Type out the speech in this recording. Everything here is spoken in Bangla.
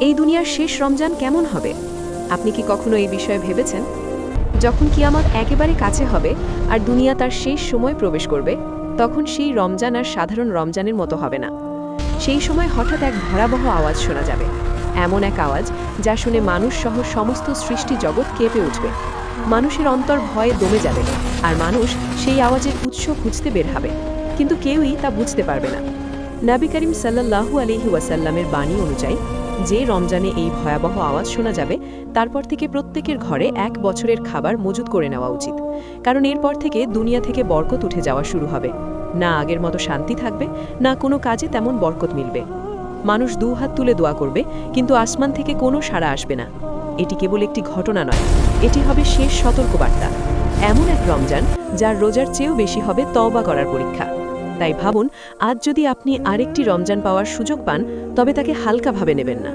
এই দুনিয়ার শেষ রমজান কেমন হবে? আপনি কি কখনো এই বিষয়ে ভেবেছেন? যখন কিয়ামত একেবারে কাছে হবে আর দুনিয়া তার শেষ সময় প্রবেশ করবে, তখন সেই রমজান আর সাধারণ রমজানের মতো হবে না। সেই সময় হঠাৎ এক ভয়াবহ আওয়াজ শোনা যাবে। এমন এক আওয়াজ যা শুনে মানুষ সহ সমস্ত সৃষ্টি জগৎ কেঁপে উঠবে। মানুষের অন্তর ভয়ে দমে যাবে আর মানুষ সেই আওয়াজের উৎস খুঁজতে বের হবে, কিন্তু কেউই তা বুঝতে পারবে না। নবী করিম সাল্লাল্লাহু আলাইহি ওয়াসাল্লামের বাণী অনুযায়ী, যে রমজানে এই ভয়াবহ আওয়াজ শোনা যাবে, তারপর থেকে প্রত্যেকের ঘরে 1 বছরের খাবার মজুত করে নেওয়া উচিত। কারণ এরপর থেকে দুনিয়া থেকে বরকত উঠে যাওয়া শুরু হবে। না আগের মতো শান্তি থাকবে, না কোনো কাজে তেমন বরকত মিলবে। মানুষ 2 হাত তুলে দোয়া করবে, কিন্তু আসমান থেকে কোনো সাড়া আসবে না। এটি কেবল একটি ঘটনা নয়, এটি হবে শেষ সতর্কবার্তা। এমন এক রমজান যার রোজার চেয়েও বেশি হবে তওবা করার পরীক্ষা। তাই ভাবুন, আজ যদি আপনি আরেকটি রমজান পাওয়ার সুযোগ পান, তবে তাকে হালকাভাবে নেবেন না।